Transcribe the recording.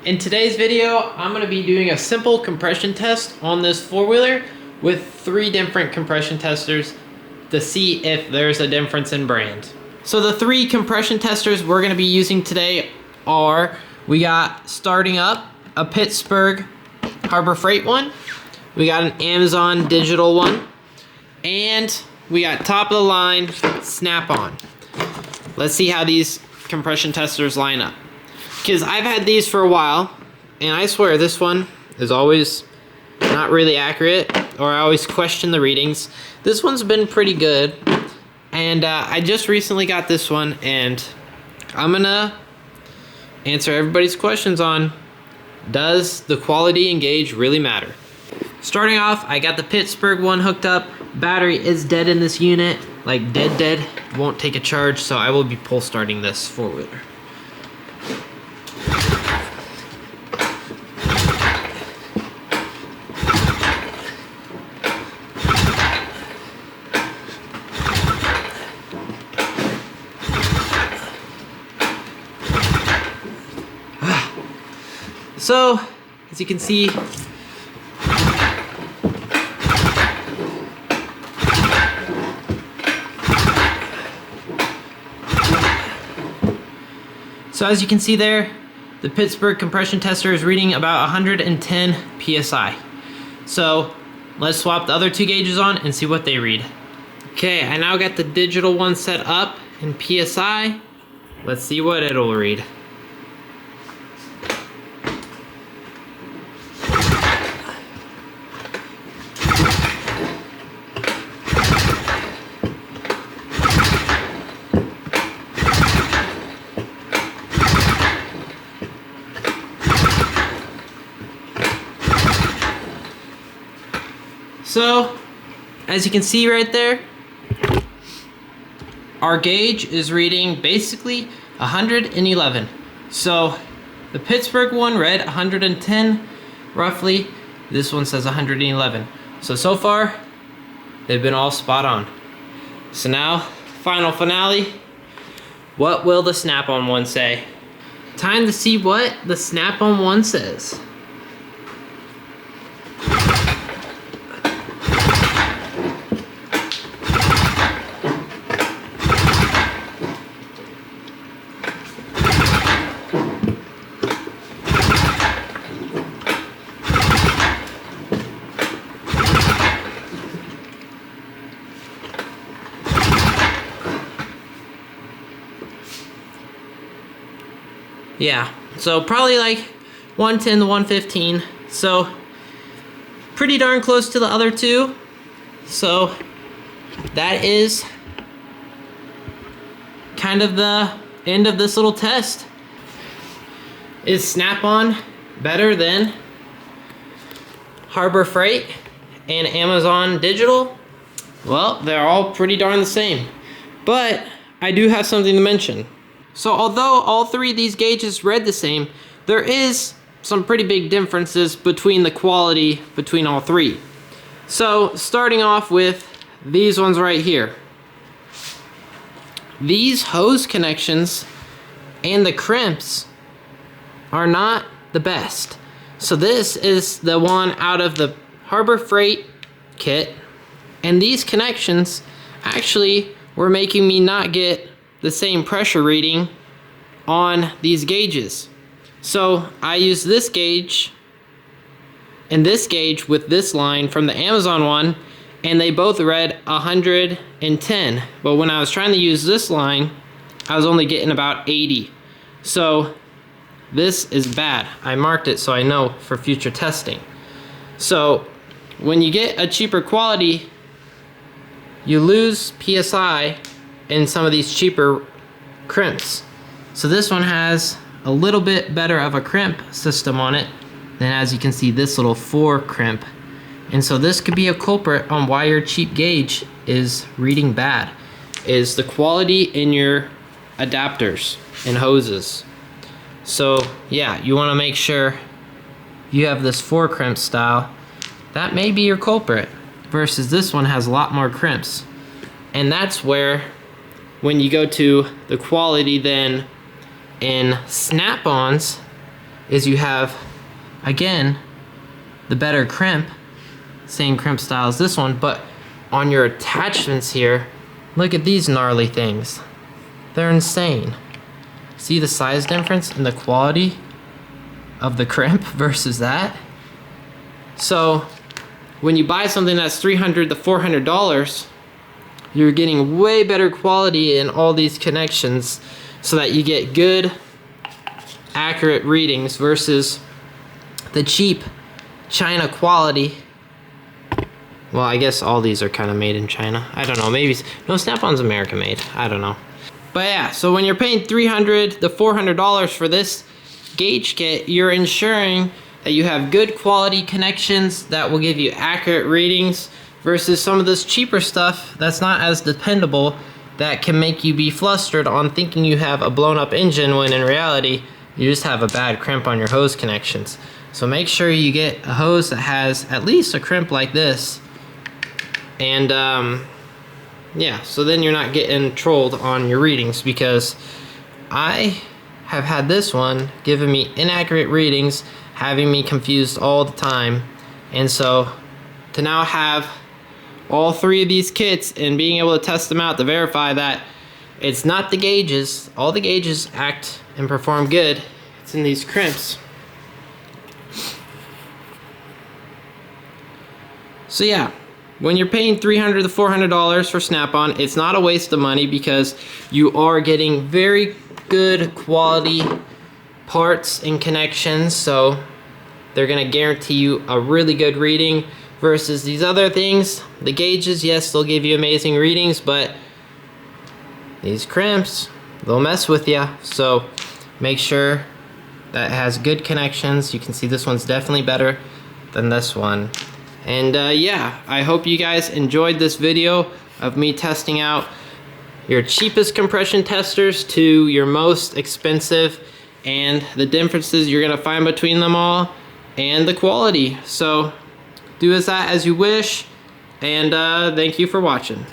In today's video, I'm going to be doing a simple compression test on this four-wheeler with 3 different compression testers to see if there's a difference in brand. So the 3 compression testers we're going to be using today are, we got starting up a Pittsburgh Harbor Freight one, we got an Amazon digital one, and we got top of the line Snap-on. Let's see how these compression testers line up. Because I've had these for a while, and I swear this one is always not really accurate, or I always question the readings. This one's been pretty good, and I just recently got this one, and I'm gonna answer everybody's questions on, does the quality and gauge really matter? Starting off, I got the Pittsburgh one hooked up. Battery is dead in this unit, like dead, won't take a charge, so I will be pull starting this four-wheeler. So, as you can see, there, the Pittsburgh compression tester is reading about 110 PSI. So, let's swap the other 2 gauges on and see what they read. Okay, I now got the digital one set up in PSI. Let's see what it'll read. So, as you can see right there, our gauge is reading basically 111. So, the Pittsburgh one read 110 roughly. This one says 111. So far, they've been all spot on. So now, final finale. What will the Snap-on one say? Time to see what the Snap-on one says. Yeah, so probably like 110 to 115. So pretty darn close to the other 2. So that is kind of the end of this little test. Is Snap-on better than Harbor Freight and Amazon Digital? Well, they're all pretty darn the same. But I do have something to mention. So although all 3 of these gauges read the same, there is some pretty big differences between the quality between all 3. So starting off with these ones right here. These hose connections and the crimps are not the best. So this is the one out of the Harbor Freight kit, and these connections actually were making me not get the same pressure reading on these gauges. So I used this gauge and this gauge with this line from the Amazon one, and they both read 110. But when I was trying to use this line, I was only getting about 80. So this is bad. I marked it so I know for future testing. So when you get a cheaper quality, you lose PSI in some of these cheaper crimps. So this one has a little bit better of a crimp system on it than, as you can see, this little 4 crimp. And so this could be a culprit on why your cheap gauge is reading bad, is the quality in your adapters and hoses. So yeah, you want to make sure you have this 4 crimp style. That may be your culprit, versus this one has a lot more crimps. And that's where, when you go to the quality then in Snap-ons, is you have, again, the better crimp, same crimp style as this one, but on your attachments here, look at these gnarly things. They're insane. See the size difference and the quality of the crimp versus that? So when you buy something that's $300 to $400, you're getting way better quality in all these connections so that you get good, accurate readings versus the cheap China quality. Well, I guess all these are kind of made in China. I don't know, maybe, no, Snap-on's American made, I don't know. But yeah, so when you're paying $300 to $400 for this gauge kit, you're ensuring that you have good quality connections that will give you accurate readings versus some of this cheaper stuff that's not as dependable, that can make you be flustered on thinking you have a blown up engine when in reality you just have a bad crimp on your hose connections. So make sure you get a hose that has at least a crimp like this, and yeah, so then you're not getting trolled on your readings, because I have had this one giving me inaccurate readings, having me confused all the time. And so to now have all three of these kits and being able to test them out to verify that it's not the gauges, all the gauges act and perform good, it's in these crimps. So yeah, when you're paying $300 to $400 for Snap-on, it's not a waste of money, because you are getting very good quality parts and connections, so they're gonna guarantee you a really good reading versus these other things. The gauges, yes, they'll give you amazing readings, but these crimps, they'll mess with you. So make sure that it has good connections. You can see this one's definitely better than this one. And yeah, I hope you guys enjoyed this video of me testing out your cheapest compression testers to your most expensive, and the differences you're gonna find between them all, and the quality. So do as you wish, and thank you for watching.